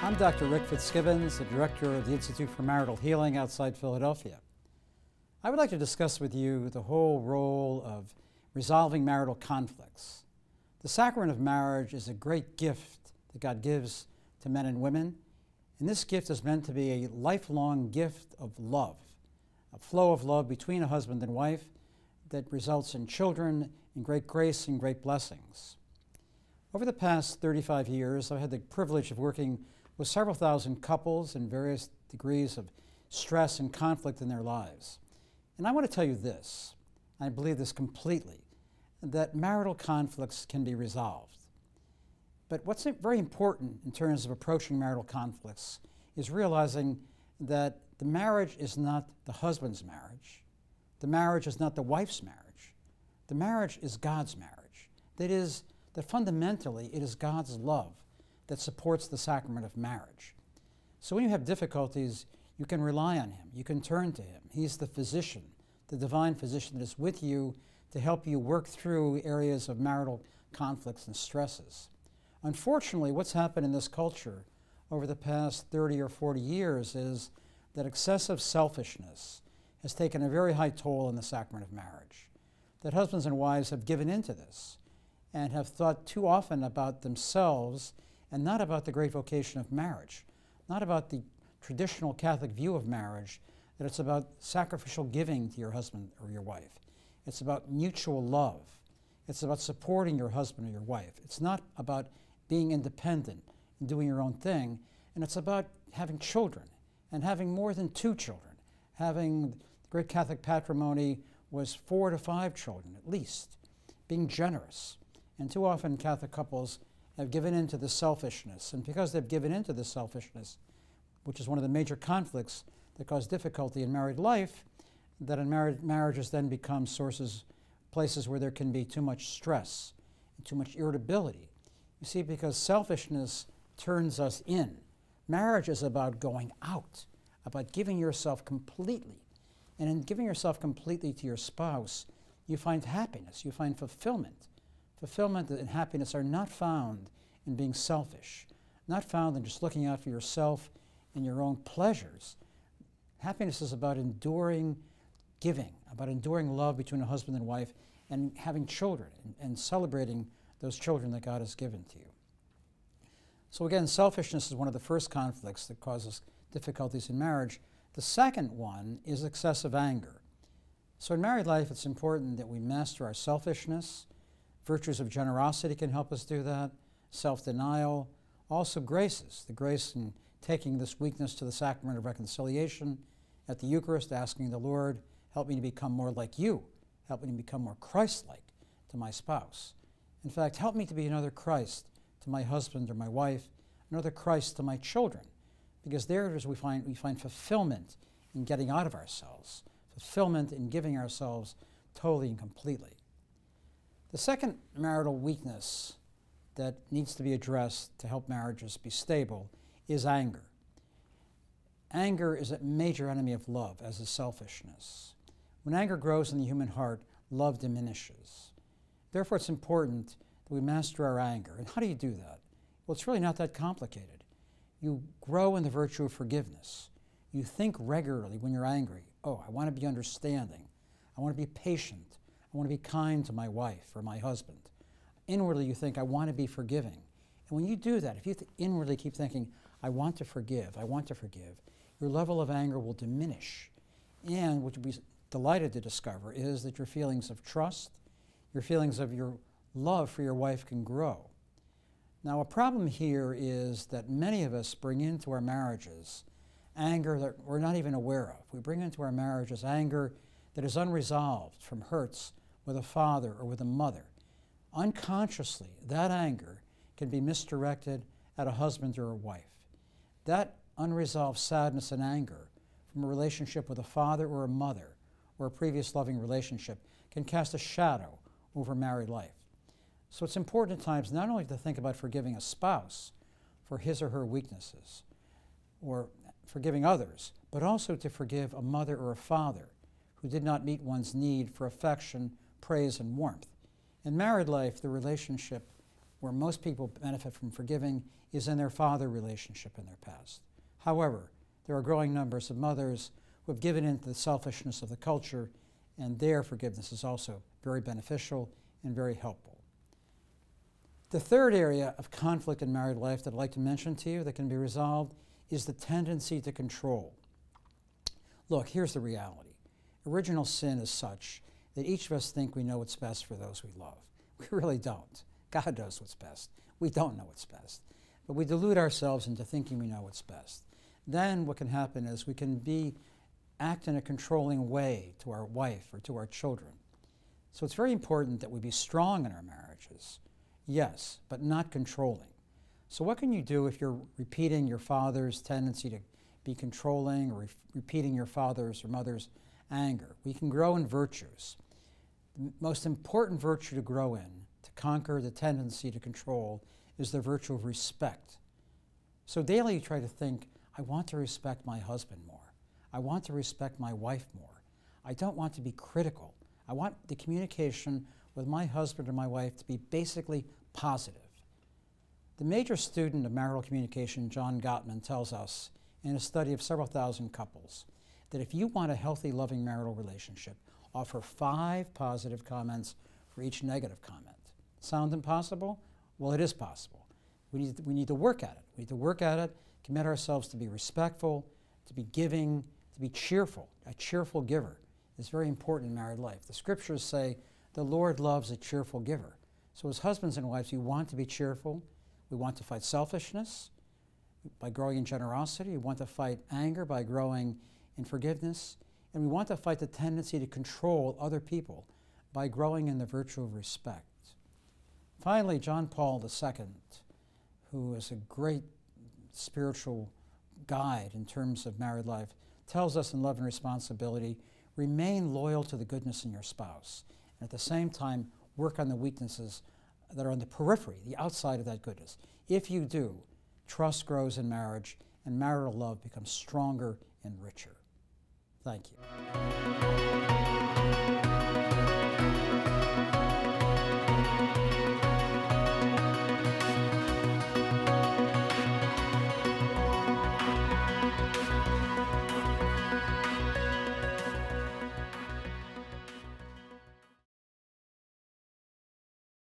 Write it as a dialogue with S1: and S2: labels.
S1: I'm Dr. Rick Fitzgibbons, the director of the Institute for Marital Healing outside Philadelphia. I would like to discuss with you the whole role of resolving marital conflicts. The Sacrament of Marriage is a great gift that God gives to men and women, and this gift is meant to be a lifelong gift of love, a flow of love between a husband and wife that results in children, in great grace and great blessings. Over the past 35 years, I've had the privilege of working with several thousand couples in various degrees of stress and conflict in their lives. And I want to tell you this, I believe this completely, that marital conflicts can be resolved. But what's very important in terms of approaching marital conflicts is realizing that the marriage is not the husband's marriage. The marriage is not the wife's marriage. The marriage is God's marriage. That is, that fundamentally it is God's love that supports the sacrament of marriage. So when you have difficulties, you can rely on Him. You can turn to Him. He's the physician, the divine physician that is with you to help you work through areas of marital conflicts and stresses. Unfortunately, what's happened in this culture over the past 30 or 40 years is that excessive selfishness has taken a very high toll in the sacrament of marriage. That husbands and wives have given into this and have thought too often about themselves and not about the great vocation of marriage, not about the traditional Catholic view of marriage, that it's about sacrificial giving to your husband or your wife. It's about mutual love. It's about supporting your husband or your wife. It's not about being independent and doing your own thing, and it's about having children and having more than 2 children. Having the great Catholic patrimony was 4 to 5 children at least, being generous. And too often Catholic couples have given into the selfishness, and because they've given into the selfishness, which is one of the major conflicts that cause difficulty in married life, that in marriages then become places where there can be too much stress and too much irritability. You see, because selfishness turns us in. Marriage is about going out, about giving yourself completely. And in giving yourself completely to your spouse, you find happiness, you find fulfillment. Fulfillment and happiness are not found in being selfish, not found in just looking out for yourself and your own pleasures. Happiness is about enduring giving, about enduring love between a husband and wife, and having children and celebrating those children that God has given to you. So again, selfishness is one of the first conflicts that causes difficulties in marriage. The second one is excessive anger. So in married life, it's important that we master our selfishness. Virtues of generosity can help us do that, self-denial, also graces, the grace in taking this weakness to the sacrament of reconciliation at the Eucharist, asking the Lord, help me to become more like you, help me to become more Christ-like to my spouse. In fact, help me to be another Christ to my husband or my wife, another Christ to my children, because there it is we find fulfillment in getting out of ourselves, fulfillment in giving ourselves totally and completely. The second marital weakness that needs to be addressed to help marriages be stable is anger. Anger is a major enemy of love, as is selfishness. When anger grows in the human heart, love diminishes. Therefore, it's important that we master our anger. And how do you do that? Well, it's really not that complicated. You grow in the virtue of forgiveness. You think regularly when you're angry, oh, I want to be understanding. I want to be patient. I want to be kind to my wife or my husband. Inwardly, you think, I want to be forgiving. And when you do that, if you inwardly keep thinking, I want to forgive, your level of anger will diminish. And what you'll be delighted to discover is that your feelings of trust, your feelings of your love for your wife can grow. Now, a problem here is that many of us bring into our marriages anger that we're not even aware of. We bring into our marriages anger that is unresolved from hurts with a father or with a mother. Unconsciously, that anger can be misdirected at a husband or a wife. That unresolved sadness and anger from a relationship with a father or a mother or a previous loving relationship can cast a shadow over married life. So it's important at times not only to think about forgiving a spouse for his or her weaknesses or forgiving others, but also to forgive a mother or a father who did not meet one's need for affection, praise, and warmth. In married life, the relationship where most people benefit from forgiving is in their father relationship in their past. However, there are growing numbers of mothers who have given in to the selfishness of the culture, and their forgiveness is also very beneficial and very helpful. The third area of conflict in married life that I'd like to mention to you that can be resolved is the tendency to control. Look, here's the reality. Original sin is such that each of us think we know what's best for those we love. We really don't. God knows what's best. We don't know what's best. But we delude ourselves into thinking we know what's best. Then what can happen is we can act in a controlling way to our wife or to our children. So it's very important that we be strong in our marriages, yes, but not controlling. So what can you do if you're repeating your father's tendency to be controlling or repeating your father's or mother's anger? We can grow in virtues. The most important virtue to grow in, to conquer the tendency to control, is the virtue of respect. So daily you try to think, I want to respect my husband more. I want to respect my wife more. I don't want to be critical. I want the communication with my husband or my wife to be basically positive. The major student of marital communication, John Gottman, tells us in a study of several thousand couples that if you want a healthy, loving marital relationship, offer 5 positive comments for each negative comment. Sound impossible? Well, it is possible. We need to work at it. We need to work at it, commit ourselves to be respectful, to be giving, to be cheerful. A cheerful giver is very important in married life. The scriptures say the Lord loves a cheerful giver. So as husbands and wives, we want to be cheerful. We want to fight selfishness by growing in generosity. We want to fight anger by growing in forgiveness. And we want to fight the tendency to control other people by growing in the virtue of respect. Finally, John Paul II, who is a great spiritual guide in terms of married life, tells us in Love and Responsibility, remain loyal to the goodness in your spouse, and at the same time work on the weaknesses that are on the periphery, the outside of that goodness. If you do, trust grows in marriage, and marital love becomes stronger and richer. Thank you.